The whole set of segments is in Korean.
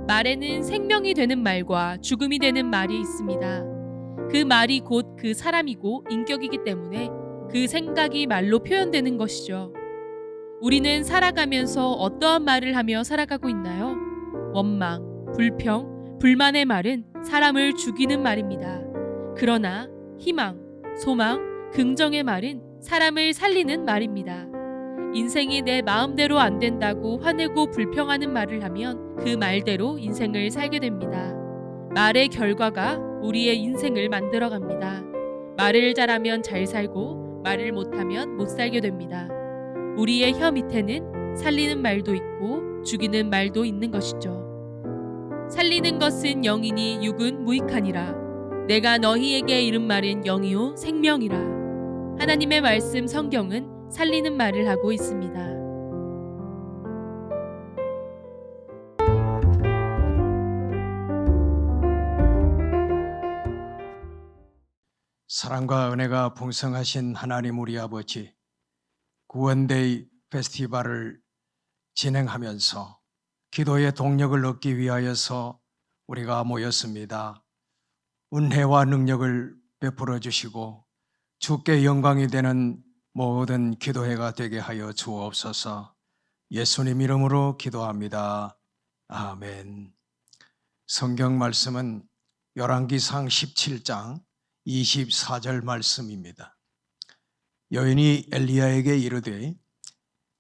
말에는 생명이 되는 말과 죽음이 되는 말이 있습니다. 그 말이 곧 그 사람이고 인격이기 때문에 그 생각이 말로 표현되는 것이죠. 우리는 살아가면서 어떠한 말을 하며 살아가고 있나요? 원망, 불평, 불만의 말은 사람을 죽이는 말입니다. 그러나 희망, 소망, 긍정의 말은 사람을 살리는 말입니다. 인생이 내 마음대로 안 된다고 화내고 불평하는 말을 하면 그 말대로 인생을 살게 됩니다. 말의 결과가 우리의 인생을 만들어갑니다. 말을 잘하면 잘 살고 말을 못하면 못 살게 됩니다. 우리의 혀 밑에는 살리는 말도 있고 죽이는 말도 있는 것이죠. 살리는 것은 영이니 육은 무익하니라. 내가 너희에게 이른 말은 영이요 생명이라. 하나님의 말씀 성경은 살리는 말을 하고 있습니다. 사랑과 은혜가 풍성하신 하나님 우리 아버지, 구원데이 페스티벌을 진행하면서 기도의 동력을 얻기 위하여서 우리가 모였습니다. 은혜와 능력을 베풀어 주시고 주께 영광이 되는 모든 기도회가 되게 하여 주옵소서. 예수님 이름으로 기도합니다. 아멘. 성경 말씀은 열왕기상 17장 24절 말씀입니다. 여인이 엘리야에게 이르되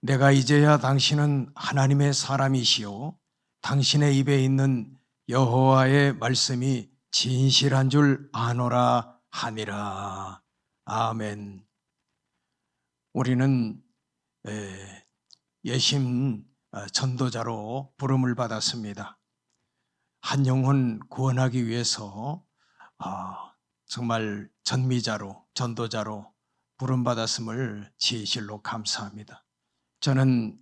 내가 이제야 당신은 하나님의 사람이시요 당신의 입에 있는 여호와의 말씀이 진실한 줄 아노라 하니라. 아멘. 우리는 예심 전도자로 부름을 받았습니다. 한 영혼 구원하기 위해서 정말 전미자로 전도자로 부름받았음을 진실로 감사합니다. 저는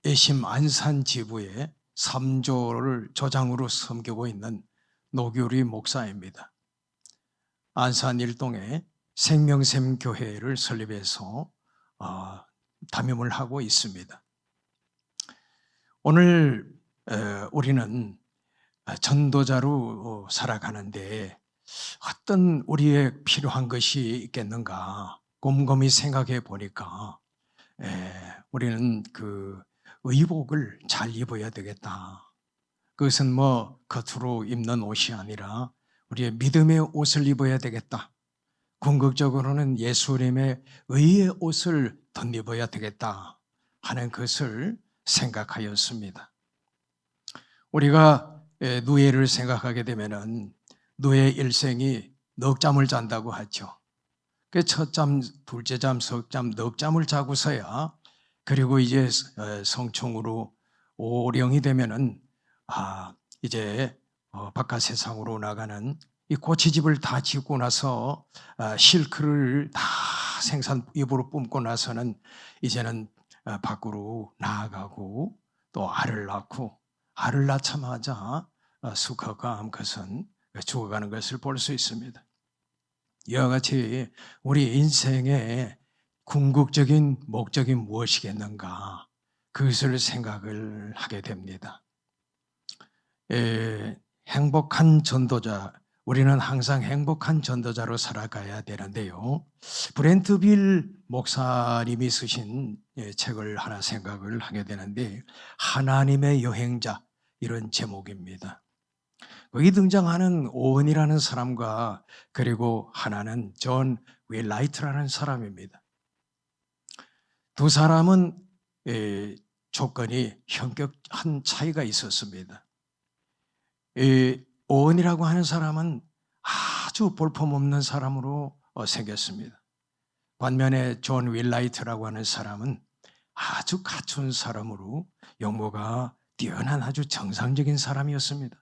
예심 안산 지부의 3조를 조장으로 섬기고 있는 노규리 목사입니다. 안산 일동에 생명샘 교회를 설립해서 담임을 하고 있습니다. 오늘 우리는 전도자로 살아가는데 어떤 우리의 필요한 것이 있겠는가 곰곰이 생각해 보니까 우리는 그 의복을 잘 입어야 되겠다. 그것은 뭐 겉으로 입는 옷이 아니라 우리의 믿음의 옷을 입어야 되겠다. 궁극적으로는 예수님의 의의 옷을 덧입어야 되겠다 하는 것을 생각하였습니다. 우리가 누에를 생각하게 되면은 누에 일생이 넉 잠을 잔다고 하죠. 그 첫 잠, 둘째 잠, 석 잠, 넉 잠을 자고서야 그리고 이제 성충으로 오령이 되면은 이제 바깥 세상으로 나가는 이 고치집을 다 짓고 나서 실크를 다 생산 입으로 뿜고 나서는 이제는 밖으로 나아가고 또 알을 낳고 알을 낳자마자 수컷과 암컷은 죽어가는 것을 볼 수 있습니다. 이와 같이 우리 인생의 궁극적인 목적이 무엇이겠는가 그것을 생각을 하게 됩니다. 행복한 전도자, 우리는 항상 행복한 전도자로 살아가야 되는데요. 브렌트 빌 목사님이 쓰신 책을 하나 생각을 하게 되는데 하나님의 여행자 이런 제목입니다. 거기 등장하는 오은이라는 사람과 그리고 하나는 존 윌라이트라는 사람입니다. 두 사람은 조건이 현격한 차이가 있었습니다. 오은이라고 하는 사람은 아주 볼품없는 사람으로 생겼습니다. 반면에 존 윌라이트라고 하는 사람은 아주 갖춘 사람으로 용모가 뛰어난 아주 정상적인 사람이었습니다.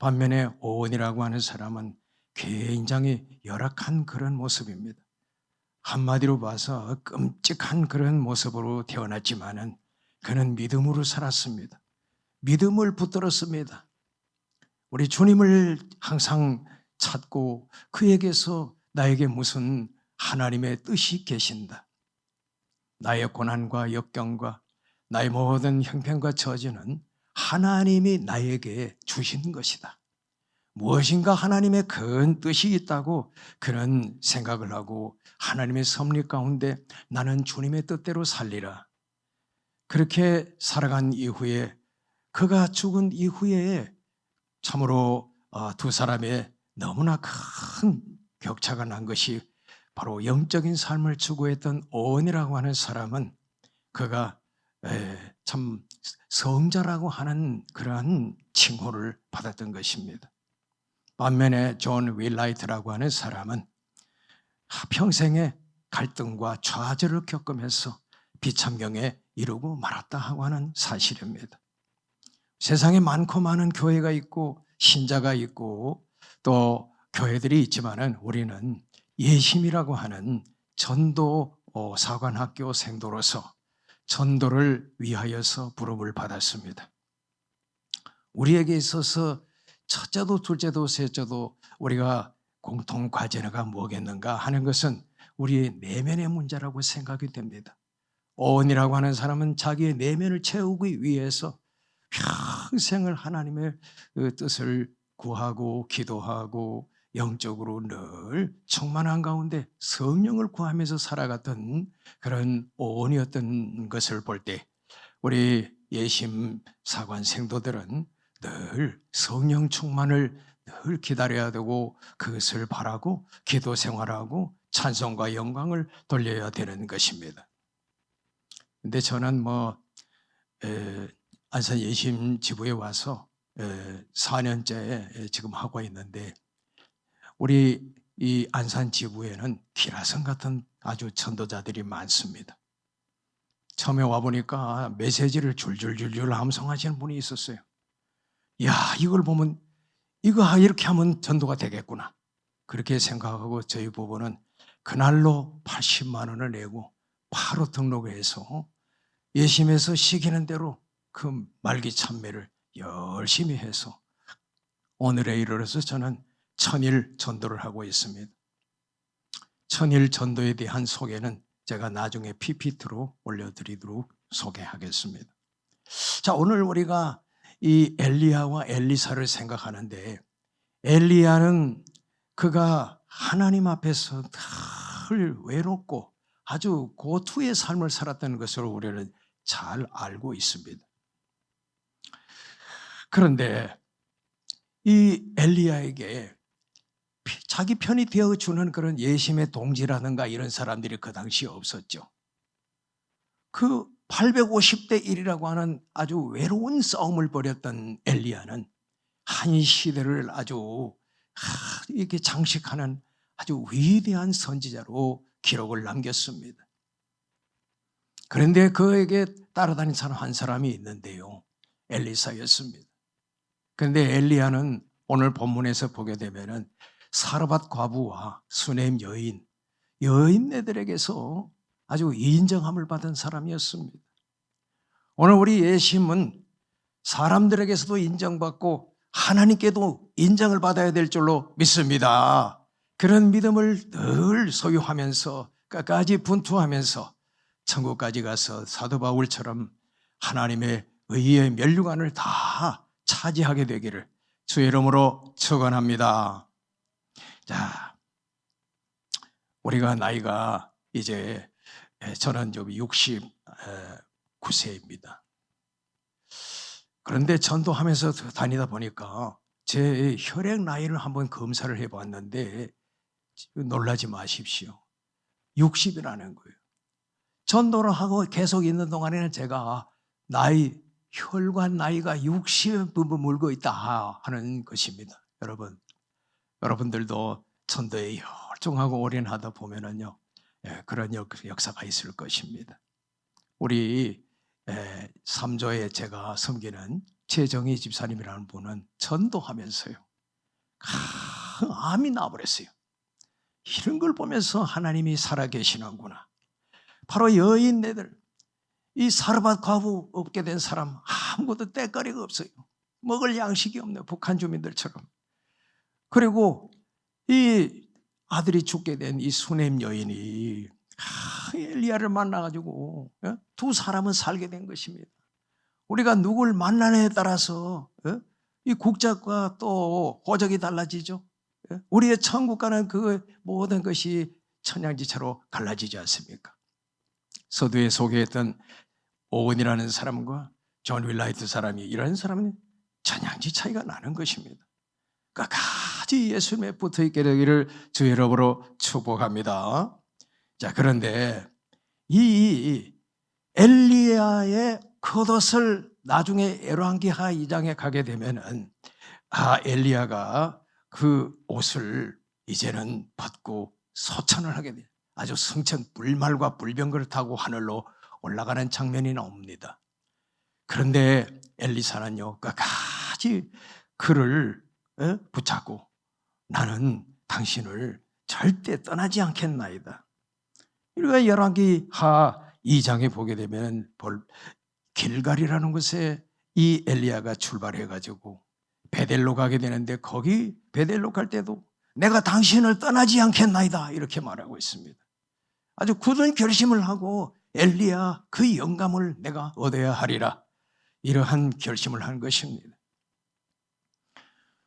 반면에 오은이라고 하는 사람은 굉장히 열악한 그런 모습입니다. 한마디로 봐서 끔찍한 그런 모습으로 태어났지만은 그는 믿음으로 살았습니다. 믿음을 붙들었습니다. 우리 주님을 항상 찾고 그에게서 나에게 무슨 하나님의 뜻이 계신다. 나의 고난과 역경과 나의 모든 형편과 처지는 하나님이 나에게 주신 것이다. 무엇인가 하나님의 큰 뜻이 있다고 그런 생각을 하고 하나님의 섭리 가운데 나는 주님의 뜻대로 살리라. 그렇게 살아간 이후에 그가 죽은 이후에 참으로 두 사람의 너무나 큰 격차가 난 것이 바로 영적인 삶을 추구했던 오온이라고 하는 사람은 그가 참 성자라고 하는 그러한 칭호를 받았던 것입니다. 반면에 존 윌라이트라고 하는 사람은 평생에 갈등과 좌절을 겪으면서 비참경에 이르고 말았다 하고 하는 사실입니다. 세상에 많고 많은 교회가 있고 신자가 있고 또 교회들이 있지만은 우리는 예심이라고 하는 전도 사관학교 생도로서 전도를 위하여서 부름을 받았습니다. 우리에게 있어서 첫째도 둘째도 셋째도 우리가 공통 과제가 뭐겠는가 하는 것은 우리의 내면의 문제라고 생각이 됩니다. 오온이라고 하는 사람은 자기의 내면을 채우기 위해서 평생을 하나님의 그 뜻을 구하고 기도하고 영적으로 늘 충만한 가운데 성령을 구하면서 살아갔던 그런 오온이었던 것을 볼 때 우리 예심 사관 생도들은 늘 성령 충만을 늘 기다려야 되고 그것을 바라고 기도 생활하고 찬송과 영광을 돌려야 되는 것입니다. 근데 저는 안산 예심 지부에 와서 4년째 지금 하고 있는데 우리 이 안산 지부에는 기라성 같은 아주 전도자들이 많습니다. 처음에 와보니까 메시지를 줄줄줄줄 암송하시는 분이 있었어요. 야, 이걸 보면 이거 이렇게 하면 전도가 되겠구나. 그렇게 생각하고 저희 부부는 그날로 80만 원을 내고 바로 등록해서 예심에서 시키는 대로 그 말기 참매를 열심히 해서 오늘에 이르러서 저는 천일 전도를 하고 있습니다. 천일 전도에 대한 소개는 제가 나중에 PPT로 올려드리도록 소개하겠습니다. 자, 오늘 우리가 이 엘리야와 엘리사를 생각하는데 엘리야는 그가 하나님 앞에서 늘 외롭고 아주 고투의 삶을 살았다는 것으로 우리는 잘 알고 있습니다. 그런데 이 엘리야에게 자기 편이 되어주는 그런 예심의 동지라든가 이런 사람들이 그 당시에 없었죠. 그 850대 1이라고 하는 아주 외로운 싸움을 벌였던 엘리야는 한 시대를 아주 이렇게 장식하는 아주 위대한 선지자로 기록을 남겼습니다. 그런데 그에게 따라다닌 사람 한 사람이 있는데요. 엘리사였습니다. 그런데 엘리야는 오늘 본문에서 보게 되면은 사르밧 과부와 수넴 여인네들에게서 아주 인정함을 받은 사람이었습니다. 오늘 우리 예심은 사람들에게서도 인정받고 하나님께도 인정을 받아야 될 줄로 믿습니다. 그런 믿음을 늘 소유하면서 끝까지 분투하면서 천국까지 가서 사도 바울처럼 하나님의 의의 면류관을 다 차지하게 되기를 주의 이름으로 축원합니다. 자, 우리가 나이가 이제 저는 69세입니다. 그런데 전도하면서 다니다 보니까 제 혈액 나이를 한번 검사를 해봤는데 놀라지 마십시오. 60이라는 거예요. 전도를 하고 계속 있는 동안에는 제가 혈관 나이가 60에 물고 있다 하는 것입니다. 여러분들도 전도에 열중하고 올인하다 보면은요, 그런 역사가 있을 것입니다. 우리 3조에 제가 섬기는 최정희 집사님이라는 분은 전도하면서요, 암이 나버렸어요. 이런 걸 보면서 하나님이 살아계시는구나. 바로 여인네들, 이 사르밧 과부 없게 된 사람 아무것도 때거리가 없어요. 먹을 양식이 없네요. 북한 주민들처럼. 그리고 이 아들이 죽게 된 이 수넴 여인이 엘리야를 만나가지고 두 사람은 살게 된 것입니다. 우리가 누굴 만나느냐에 따라서 이 국적과 또 호적이 달라지죠. 우리의 천국 가는 그 모든 것이 천양지차로 갈라지지 않습니까? 서두에 소개했던 오은이라는 사람과 존 윌라이트 사람이, 이런 사람은 천양지 차이가 나는 것입니다. 끝까지 예수님에 붙어있게 되기를 주 이름으로 축복합니다. 자, 그런데 이 엘리야의 겉옷을 나중에 열왕기하 2장에 가게 되면은 엘리야가 그 옷을 이제는 벗고 소천을 하게 돼요. 아주 승천 불말과 불병거를 타고 하늘로 올라가는 장면이 나옵니다. 그런데 엘리사는요, 끝까지 그를 붙잡고 나는 당신을 절대 떠나지 않겠나이다. 우리가 열왕기하 2장에 보게 되면 길갈이라는 곳에 이 엘리야가 출발해가지고 베델로 가게 되는데, 거기 베델로 갈 때도 내가 당신을 떠나지 않겠나이다 이렇게 말하고 있습니다. 아주 굳은 결심을 하고 엘리야 그 영감을 내가 얻어야 하리라, 이러한 결심을 한 것입니다.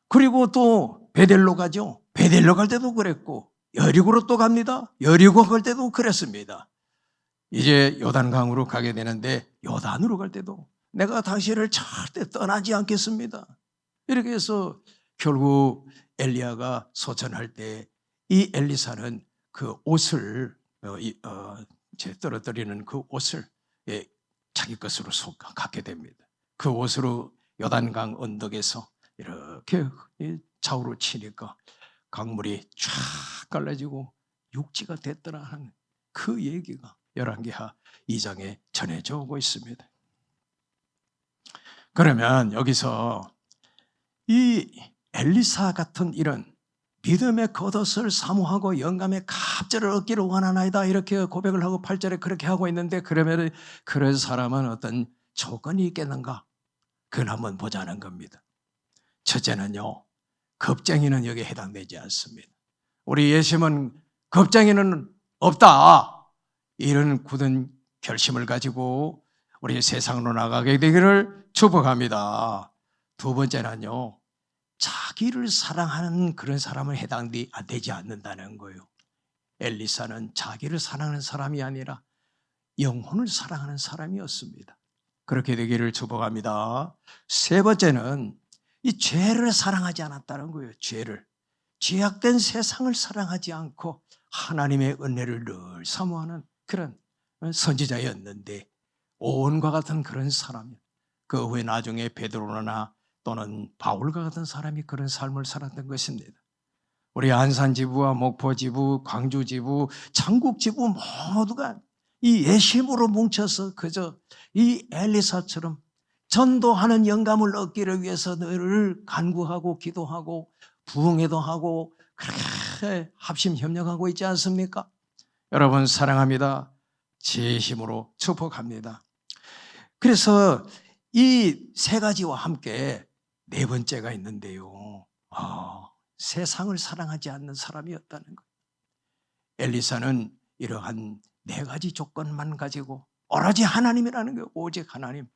그리고 또 베델로 가죠. 베델로 갈 때도 그랬고, 여리고로 또 갑니다. 여리고 갈 때도 그랬습니다. 이제 요단강으로 가게 되는데 요단으로 갈 때도 내가 당신을 절대 떠나지 않겠습니다, 이렇게 해서 결국 엘리야가 소천할 때 이 엘리사는 그 옷을 떨어뜨리는 그 옷을 자기 것으로 갖게 됩니다. 그 옷으로 요단강 언덕에서 이렇게 좌우로 치니까 강물이 쫙 갈라지고 육지가 됐더라 하는 그 얘기가 열왕기하 2장에 전해져 오고 있습니다. 그러면 여기서 이 엘리사 같은 이런 믿음의 겉옷을 사모하고 영감의 갑절을 얻기를 원하나이다, 이렇게 고백을 하고 8절에 그렇게 하고 있는데, 그러면 그런 사람은 어떤 조건이 있겠는가? 그건 한번 보자는 겁니다. 첫째는요, 겁쟁이는 여기에 해당되지 않습니다. 우리 예수님은 겁쟁이는 없다, 이런 굳은 결심을 가지고 우리 세상으로 나가게 되기를 축복합니다. 두 번째는요, 자기를 사랑하는 그런 사람은 해당되지 않는다는 거예요. 엘리사는 자기를 사랑하는 사람이 아니라 영혼을 사랑하는 사람이었습니다. 그렇게 되기를 축복합니다. 세 번째는 이 죄를 사랑하지 않았다는 거예요. 죄악된 세상을 사랑하지 않고 하나님의 은혜를 늘 사모하는 그런 선지자였는데, 오온과 같은 그런 사람이에요. 그 후에 나중에 베드로나 또는 바울과 같은 사람이 그런 삶을 살았던 것입니다. 우리 안산지부와 목포지부, 광주지부, 장국지부 모두가 이 예심으로 뭉쳐서 그저 이 엘리사처럼 전도하는 영감을 얻기를 위해서 늘 간구하고 기도하고 부흥회도 하고 그렇게 합심협력하고 있지 않습니까? 여러분 사랑합니다. 제 힘으로 축복합니다. 그래서 이 세 가지와 함께 네 번째가 있는데요, 세상을 사랑하지 않는 사람이었다는 거예요. 엘리사는 이러한 네 가지 조건만 가지고 오로지 하나님이라는 거예요. 오직 하나님.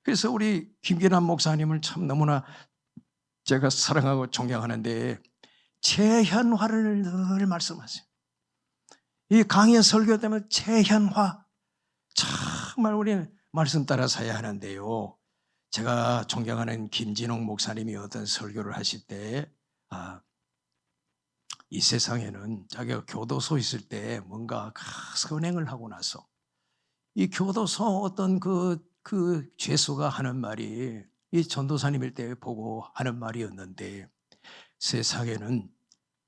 그래서 우리 김기남 목사님을 참 너무나 제가 사랑하고 존경하는데, 재현화를 늘 말씀하세요. 이 강의 설교 때문에 재현화, 정말 우리는 말씀 따라 사야 하는데요, 제가 존경하는 김진홍 목사님이 어떤 설교를 하실 때 이 세상에는 자기가 교도소 있을 때 뭔가 선행을 하고 나서 이 교도소 어떤 그 죄수가 하는 말이, 이 전도사님일 때 보고 하는 말이었는데, 세상에는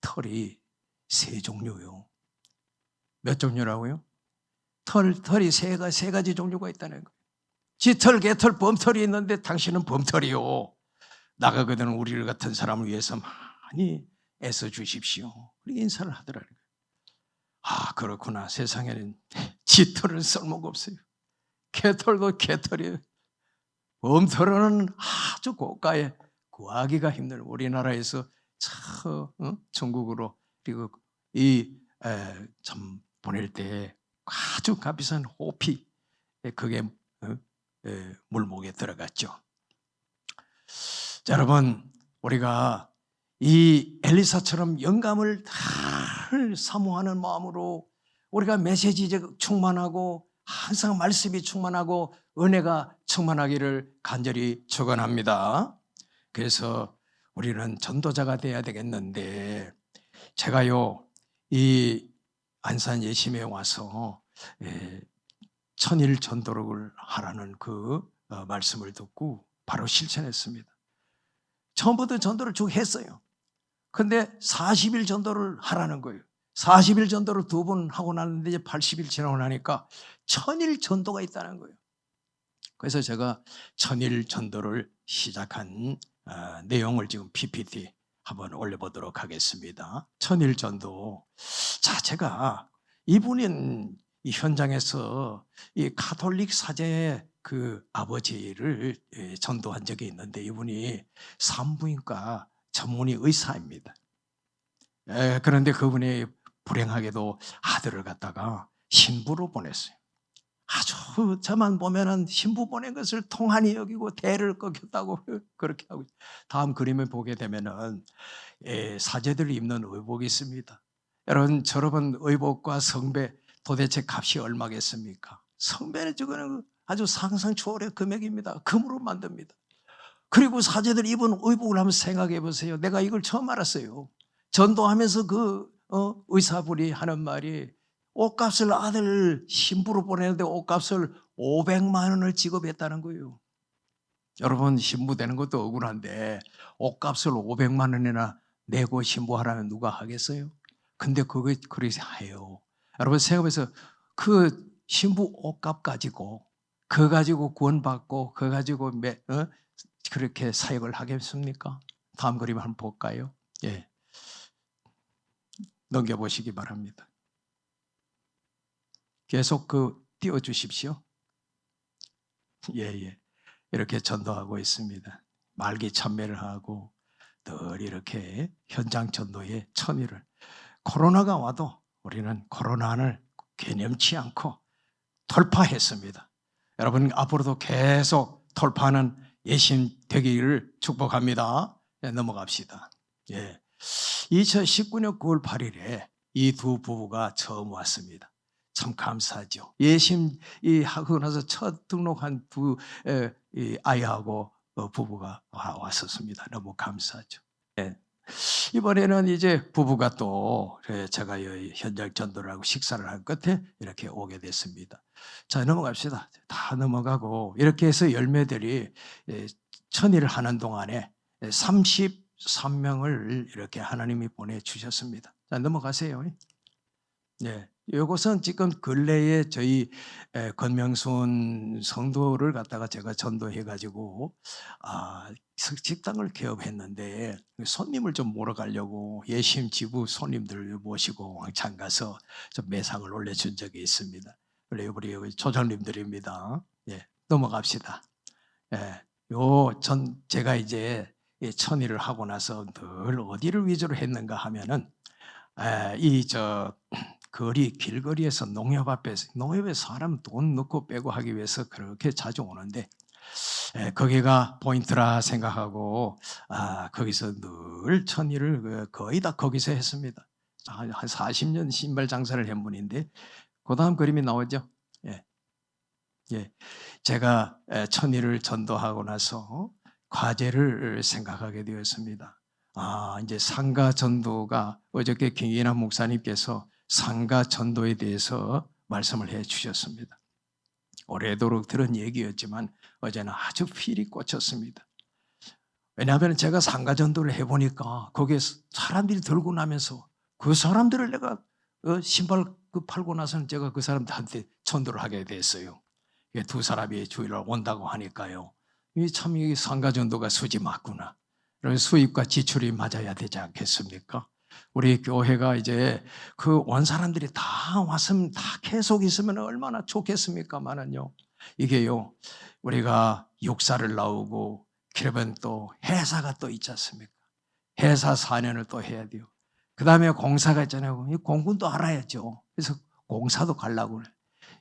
털이 세 종류요. 몇 종류라고요? 털이 세 가지 종류가 있다는 거예요. 쥐털, 개털, 범털이 있는데 당신은 범털이요. 나가거든 우리를 같은 사람을 위해서 많이 애써 주십시오. 그렇게 인사를 하더라고요. 그렇구나. 세상에는 쥐털은 쓸모가 없어요. 개털도 개털이에요. 범털은 아주 고가에 구하기가 힘든, 우리나라에서 전국으로 그리고 참 보낼 때 아주 값비싼 호피, 그게 물목에 들어갔죠. 자, 여러분, 우리가 이 엘리사처럼 영감을 늘 사모하는 마음으로 우리가 메시지에 충만하고 항상 말씀이 충만하고 은혜가 충만하기를 간절히 축원합니다. 그래서 우리는 전도자가 돼야 되겠는데, 제가요 이 안산 예심에 와서 천일 전도를 하라는 그 말씀을 듣고 바로 실천했습니다. 처음부터 전도를 쭉 했어요. 근데 40일 전도를 하라는 거예요. 40일 전도를 2번 하고 나는데 이제 80일 지나고 나니까 천일 전도가 있다는 거예요. 그래서 제가 천일 전도를 시작한 내용을 지금 PPT 한번 올려보도록 하겠습니다. 천일 전도. 자, 제가 이분은 이 현장에서 이 가톨릭 사제의 그 아버지를 전도한 적이 있는데, 이분이 산부인과 전문의 의사입니다. 그런데 그분이 불행하게도 아들을 갖다가 신부로 보냈어요. 아주 저만 보면은 신부 보낸 것을 통한이 여기고 대를 꺾였다고 그렇게 하고, 다음 그림을 보게 되면은 사제들이 입는 의복이 있습니다. 여러분 의복과 성배 도대체 값이 얼마겠습니까? 성배는 저거는 아주 상상 초월의 금액입니다. 금으로 만듭니다. 그리고 사제들이 입은 의복을 한번 생각해 보세요. 내가 이걸 처음 알았어요. 전도하면서 그 의사분이 하는 말이, 옷값을 아들 신부로 보내는데 옷값을 500만 원을 지급했다는 거예요. 여러분, 신부 되는 것도 억울한데 옷값을 500만 원이나 내고 신부하라면 누가 하겠어요? 근데 그거 그렇게 해요. 여러분, 생각해서 그 신부 옷값 가지고 그거 가지고 구원받고 그거 가지고 그렇게 사역을 하겠습니까? 다음 그림 한번 볼까요? 예, 넘겨보시기 바랍니다. 계속 띄워주십시오. 예. 이렇게 전도하고 있습니다. 말기 참배를 하고 늘 이렇게 현장 전도에 천일을. 코로나가 와도 우리는 코로나를 개념치 않고 돌파했습니다. 여러분, 앞으로도 계속 돌파하는 예심 되기를 축복합니다. 넘어갑시다. 2019년 9월 8일에 이 두 부부가 처음 왔습니다. 참 감사하죠. 예심 하고 나서 첫 등록한 두 아이하고 부부가 왔었습니다. 너무 감사하죠. 이번에는 이제 부부가 또 제가 현장 전도를 하고 식사를 한 끝에 이렇게 오게 됐습니다. 자, 넘어갑시다. 다 넘어가고 이렇게 해서 열매들이 천일을 하는 동안에 33명을 이렇게 하나님이 보내주셨습니다. 자, 넘어가세요. 이것은 지금 근래에 저희 권명순 성도를 갖다가 제가 전도해가지고 식당을 개업했는데 손님을 좀 몰아가려고 예심 지부 손님들 모시고 왕창 가서 좀 매상을 올려준 적이 있습니다. 우리 조장님들입니다. 넘어갑시다. 제가 이제 천일을 하고 나서 늘 어디를 위주로 했는가 하면은 길거리에서 농협에 사람 돈 넣고 빼고 하기 위해서 그렇게 자주 오는데, 거기가 포인트라 생각하고 거기서 늘 천일을 거의 다 거기서 했습니다. 한 40년 신발 장사를 한 분인데, 그 다음 그림이 나오죠. 제가 천일을 전도하고 나서 과제를 생각하게 되었습니다. 이제 상가 전도가, 어저께 김기남 목사님께서 상가 전도에 대해서 말씀을 해 주셨습니다. 오래도록 들은 얘기였지만 어제는 아주 필이 꽂혔습니다. 왜냐하면 제가 상가 전도를 해보니까 거기에 사람들이 들고 나면서 그 사람들을 내가 신발 팔고 나서는 제가 그 사람들한테 전도를 하게 됐어요. 두 사람이 주일날 온다고 하니까요. 참 이 상가 전도가 수지 맞구나. 수입과 지출이 맞아야 되지 않겠습니까? 우리 교회가 이제 그 온 사람들이 다 왔으면, 다 계속 있으면 얼마나 좋겠습니까만은요. 이게요, 우리가 육사를 나오고 그러면 또 해사가 또 있지 않습니까? 해사 4년을 또 해야 돼요. 그 다음에 공사가 있잖아요. 공군도 알아야죠. 그래서 공사도 가려고 그래.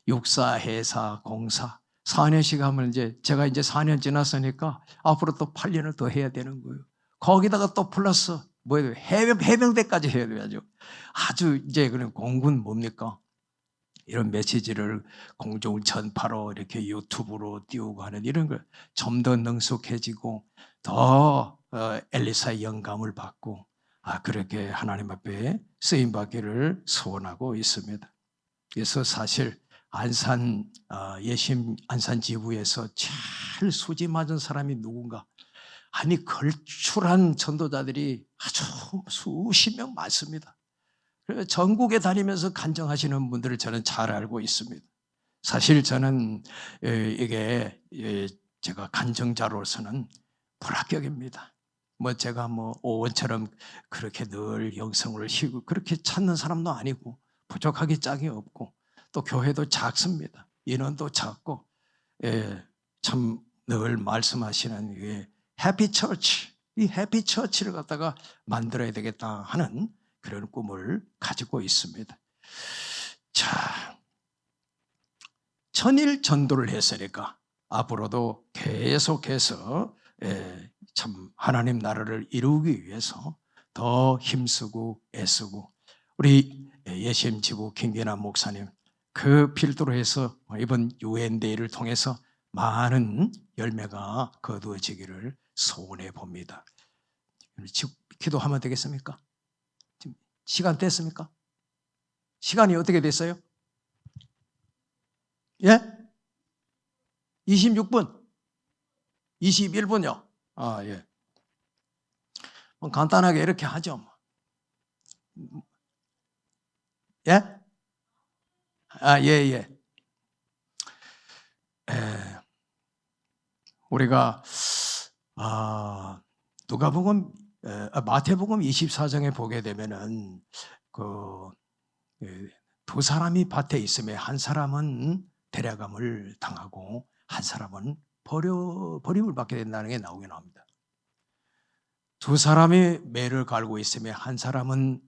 육사, 해사, 공사 4년씩 하면 제가 이제 4년 지났으니까 앞으로 또 8년을 더 해야 되는 거예요. 거기다가 또 플러스 뭐예요? 해병대까지 해야 돼야죠. 아주 이제 그런 공군 뭡니까? 이런 메시지를 공중 전파로 이렇게 유튜브로 띄우고 하는 이런 걸 좀 더 능숙해지고 더 엘리사의 영감을 받고 그렇게 하나님 앞에 쓰임 받기를 소원하고 있습니다. 그래서 사실 안산 예심 안산 지부에서 제일 수지 맞은 사람이 누군가? 아니 걸출한 전도자들이 아주 수십 명 많습니다. 그래서 전국에 다니면서 간증하시는 분들을 저는 잘 알고 있습니다. 사실 저는 이게 제가 간증자로서는 불합격입니다. 제가 오원처럼 그렇게 늘 영성을 희고 그렇게 찾는 사람도 아니고 부족하기 짝이 없고 또 교회도 작습니다. 인원도 작고 참 늘 말씀하시는 해피처치, 이 해피처치를 갖다가 만들어야 되겠다 하는 그런 꿈을 가지고 있습니다. 자, 천일 전도를 했으니까 앞으로도 계속해서 참 하나님 나라를 이루기 위해서 더 힘쓰고 애쓰고 우리 예심 지부 김계남 목사님 그 필두로 해서 이번 UNDA를 통해서 많은 열매가 거두어지기를 소원해 봅니다. 기도하면 되겠습니까? 지금 시간 됐습니까? 시간이 어떻게 됐어요? 예? 26분? 21분요? 예. 간단하게 이렇게 하죠. 예? 예. 우리가 누가복음 마태복음 24장에 보게 되면은 두 사람이 밭에 있으며 한 사람은 데려감을 당하고 한 사람은 버림을 받게 된다는 게 나오긴 합니다. 두 사람이 매를 갈고 있으며 한 사람은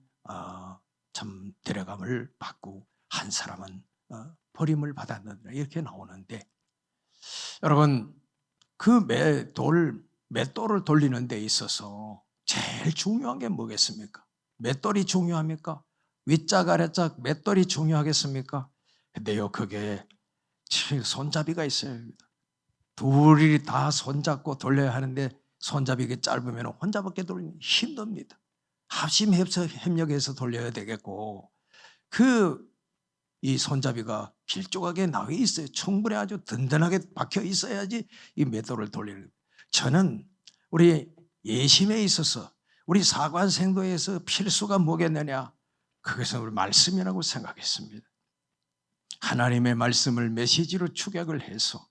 참 데려감을 받고 한 사람은 버림을 받았는다 이렇게 나오는데 여러분 그 맷돌을 돌리는 데 있어서 제일 중요한 게 뭐겠습니까? 맷돌이 중요합니까? 윗짝 아래짝 맷돌이 중요하겠습니까? 근데요 그게 손잡이가 있어요. 둘이 다 손잡고 돌려야 하는데 손잡이가 짧으면 혼자밖에 돌리기 힘듭니다. 합심 협력해서 돌려야 되겠고 이 손잡이가 길쭉하게 나와 있어요. 충분히 아주 든든하게 박혀 있어야지 이 맷돌을 돌리는 거예요. 저는 우리 예심에 있어서 우리 사관생도에서 필수가 뭐겠느냐? 그것은 우리 말씀이라고 생각했습니다. 하나님의 말씀을 메시지로 축약을 해서